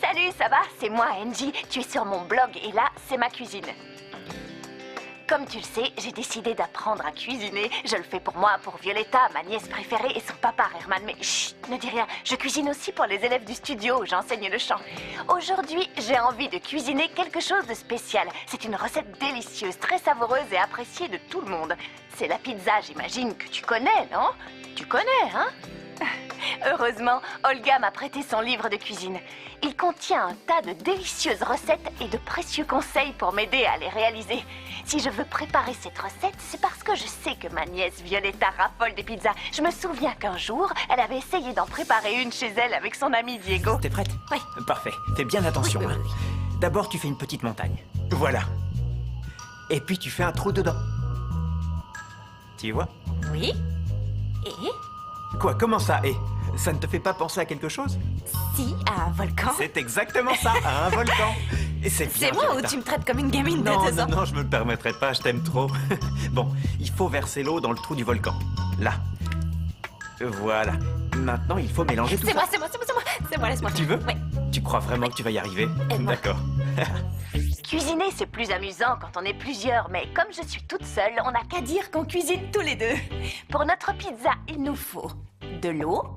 Salut, ça va? C'est moi, Angie. Tu es sur mon blog et là, c'est ma cuisine. Comme tu le sais, j'ai décidé d'apprendre à cuisiner. Je le fais pour moi, pour Violetta, ma nièce préférée, et son papa, Herman. Mais chut, ne dis rien. Je cuisine aussi pour les élèves du studio. J'enseigne le chant. Aujourd'hui, j'ai envie de cuisiner quelque chose de spécial. C'est une recette délicieuse, très savoureuse et appréciée de tout le monde. C'est la pizza, j'imagine que tu connais, non? Tu connais, hein? Heureusement, Olga m'a prêté son livre de cuisine. Il contient un tas de délicieuses recettes et de précieux conseils pour m'aider à les réaliser. Si je veux préparer cette recette, c'est parce que je sais que ma nièce Violetta raffole des pizzas. Je me souviens qu'un jour, elle avait essayé d'en préparer une chez elle avec son ami Diego. T'es prête? Oui. Parfait. Fais bien attention. Oui. D'abord, tu fais une petite montagne. Voilà. Et puis, tu fais un trou dedans. Tu vois? Oui. Et? Quoi? Comment ça? Et ça ne te fait pas penser à quelque chose? Si, à un volcan. C'est exactement ça, à un volcan. Et c'est bien, C'est moi ou Violetta. tu me traites comme une gamine de Non, 2 ans? non, je me le permettrai pas, je t'aime trop. Bon, il faut verser l'eau dans le trou du volcan. Là. Voilà. Maintenant, il faut mélanger tout ça. C'est moi, laisse-moi. Tu veux? Oui. Tu crois vraiment que tu vas y arriver? Aide-moi. D'accord. Cuisiner, c'est plus amusant quand on est plusieurs, mais comme je suis toute seule, on n'a qu'à dire qu'on cuisine tous les deux. Pour notre pizza, il nous faut de l'eau.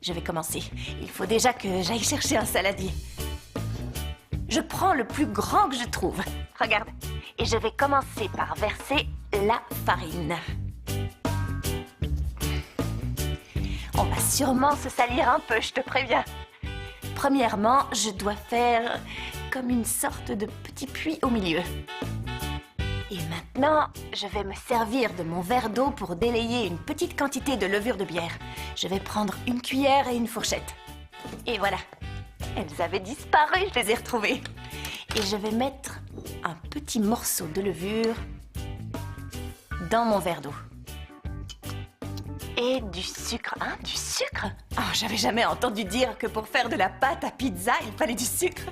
Je vais commencer. Il faut déjà que j'aille chercher un saladier. Je prends le plus grand que je trouve. Regarde. Et je vais commencer par verser la farine. On va sûrement se salir un peu, je te préviens. Premièrement, je dois faire comme une sorte de petit puits au milieu. Et maintenant, je vais me servir de mon verre d'eau pour délayer une petite quantité de levure de bière. Je vais prendre une cuillère et une fourchette. Et voilà. Elles avaient disparu, je les ai retrouvées. Et je vais mettre un petit morceau de levure dans mon verre d'eau. Et du sucre. Hein, du sucre? Oh, j'avais jamais entendu dire que pour faire de la pâte à pizza, il fallait du sucre.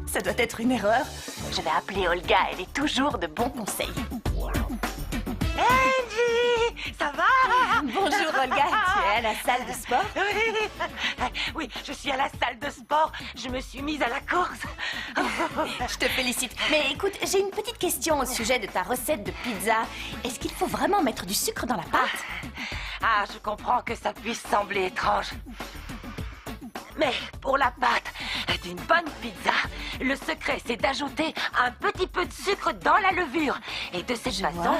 Ça doit être une erreur. Je vais appeler Olga, elle est toujours de bons conseils. Angie, ça va? Bonjour Olga, tu es à la salle de sport? Oui, je suis à la salle de sport. Je me suis mise à la course. Je te félicite. Mais écoute, j'ai une petite question au sujet de ta recette de pizza. Est-ce qu'il faut vraiment mettre du sucre dans la pâte? Ah, je comprends que ça puisse sembler étrange. Mais pour la pâte d'une bonne pizza, le secret c'est d'ajouter un petit peu de sucre dans la levure. Et de cette façon, vois.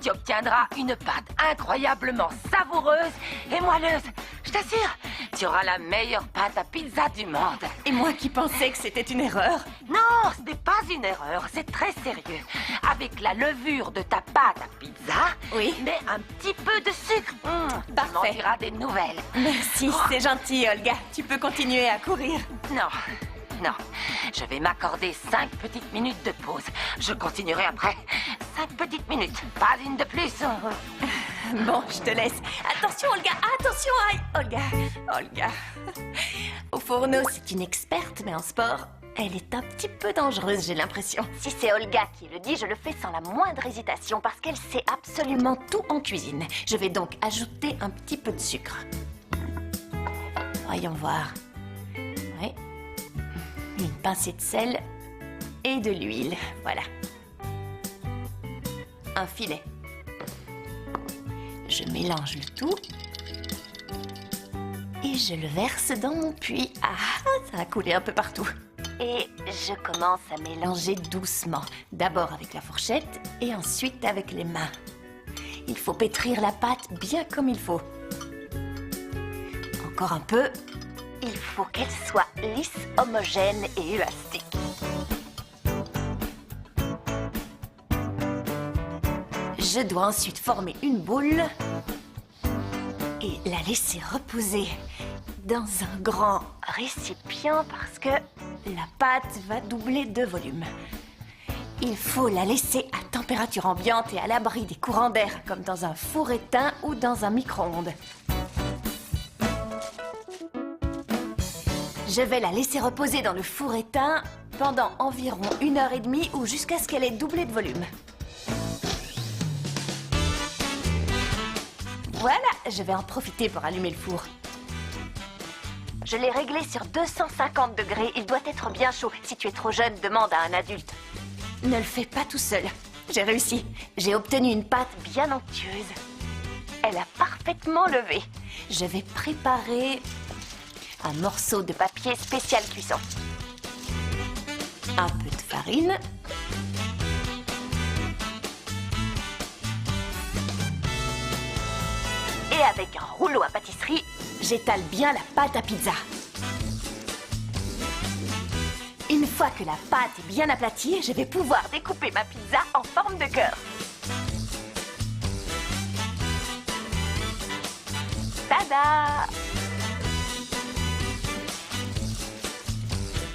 tu obtiendras une pâte incroyablement savoureuse et moelleuse. Je t'assure, tu auras la meilleure pâte à pizza du monde. Et moi qui pensais que c'était une erreur. Non, ce n'est pas une erreur, c'est très sérieux. Avec la levure de ta pâte à pizza, Oui. mets un petit peu de sucre. Tu m'en Parfait. diras des nouvelles. Merci, c'est gentil Olga. Tu peux continuer à courir. Non, je vais m'accorder 5 petites minutes de pause. Je continuerai après. 5 petites minutes, pas une de plus. Bon, je te laisse. Attention Olga, attention, aïe. Olga. Au fourneau, c'est une experte, mais en sport, elle est un petit peu dangereuse, j'ai l'impression. Si c'est Olga qui le dit, je le fais sans la moindre hésitation parce qu'elle sait absolument tout en cuisine. Je vais donc ajouter un petit peu de sucre. Voyons voir. Oui. Une pincée de sel et de l'huile. Voilà. Un filet. Je mélange le tout. Et je le verse dans mon puits. Ah, ça a coulé un peu partout. Et je commence à mélanger doucement. D'abord avec la fourchette et ensuite avec les mains. Il faut pétrir la pâte bien comme il faut. Encore un peu. Il faut qu'elle soit lisse, homogène et élastique. Je dois ensuite former une boule et la laisser reposer dans un grand récipient parce que la pâte va doubler de volume. Il faut la laisser à température ambiante et à l'abri des courants d'air, comme dans un four éteint ou dans un micro-ondes. Je vais la laisser reposer dans le four éteint pendant environ 1h30 ou jusqu'à ce qu'elle ait doublé de volume. Voilà, je vais en profiter pour allumer le four. Je l'ai réglé sur 250 degrés. Il doit être bien chaud. Si tu es trop jeune, demande à un adulte. Ne le fais pas tout seul. J'ai réussi. J'ai obtenu une pâte bien onctueuse. Elle a parfaitement levé. Je vais préparer un morceau de papier spécial cuisson. Un peu de farine. Et avec un rouleau à pâtisserie, j'étale bien la pâte à pizza. Une fois que la pâte est bien aplatie, je vais pouvoir découper ma pizza en forme de cœur. Tada!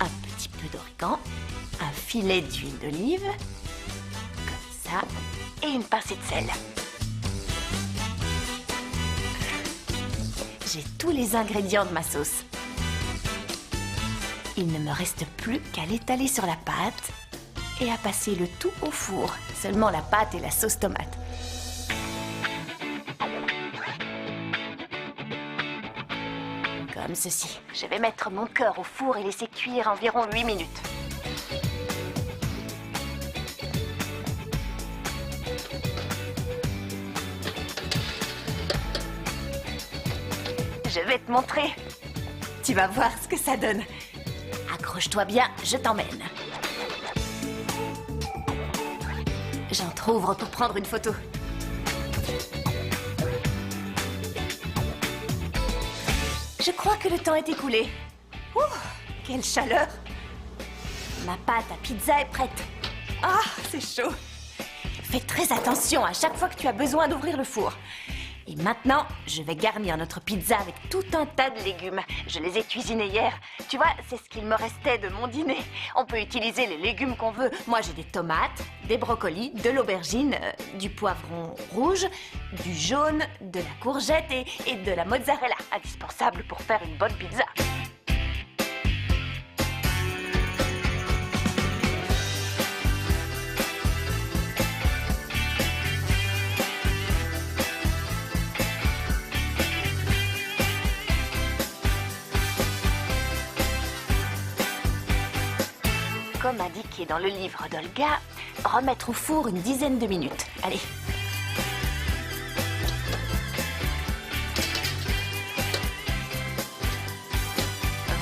Un petit peu d'origan, un filet d'huile d'olive, comme ça, et une pincée de sel. J'ai tous les ingrédients de ma sauce. Il ne me reste plus qu'à l'étaler sur la pâte et à passer le tout au four. Seulement la pâte et la sauce tomate. Comme ceci. Je vais mettre mon cœur au four et laisser cuire environ 8 minutes. Je vais te montrer. Tu vas voir ce que ça donne. Accroche-toi bien, je t'emmène. J'entrouvre pour prendre une photo. Je crois que le temps est écoulé. Ouh, quelle chaleur! Ma pâte à pizza est prête. Ah, c'est chaud. Fais très attention à chaque fois que tu as besoin d'ouvrir le four. Et maintenant, je vais garnir notre pizza avec tout un tas de légumes. Je les ai cuisinés hier. Tu vois, c'est ce qu'il me restait de mon dîner. On peut utiliser les légumes qu'on veut. Moi, j'ai des tomates, des brocolis, de l'aubergine, du poivron rouge, du jaune, de la courgette et de la mozzarella. Indispensable pour faire une bonne pizza. Comme indiqué dans le livre d'Olga, remettre au four une dizaine de minutes. Allez.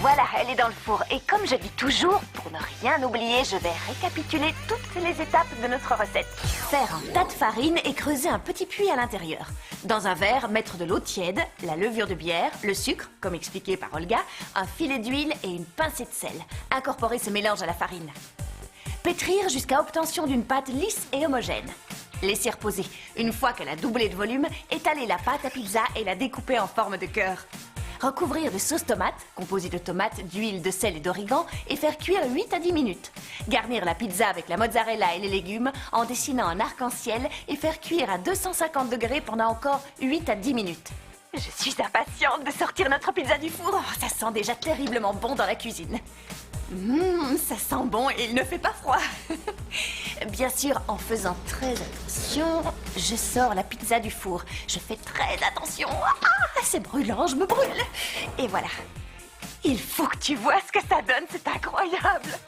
Voilà, elle est dans le four. Et comme je dis toujours, pour ne rien oublier, je vais récapituler toutes les étapes de notre recette. Faire un tas de farine et creuser un petit puits à l'intérieur. Dans un verre, mettre de l'eau tiède, la levure de bière, le sucre, comme expliqué par Olga, un filet d'huile et une pincée de sel. Incorporer ce mélange à la farine. Pétrir jusqu'à obtention d'une pâte lisse et homogène. Laisser reposer. Une fois qu'elle a doublé de volume, étaler la pâte à pizza et la découper en forme de cœur. Recouvrir de sauce tomate, composée de tomates, d'huile, de sel et d'origan, et faire cuire 8 à 10 minutes. Garnir la pizza avec la mozzarella et les légumes en dessinant un arc-en-ciel et faire cuire à 250 degrés pendant encore 8 à 10 minutes. Je suis impatiente de sortir notre pizza du four. Oh, ça sent déjà terriblement bon dans la cuisine. Ça sent bon et il ne fait pas froid. Bien sûr, en faisant très attention, je sors la pizza du four. Je fais très attention. Ah, c'est brûlant, je me brûle. Et voilà. Il faut que tu vois ce que ça donne, c'est incroyable.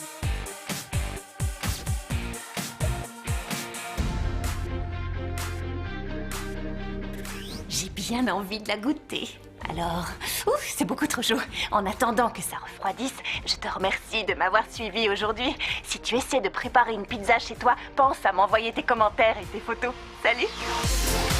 J'ai bien envie de la goûter. Alors, c'est beaucoup trop chaud. En attendant que ça refroidisse, je te remercie de m'avoir suivi aujourd'hui. Si tu essaies de préparer une pizza chez toi, pense à m'envoyer tes commentaires et tes photos. Salut!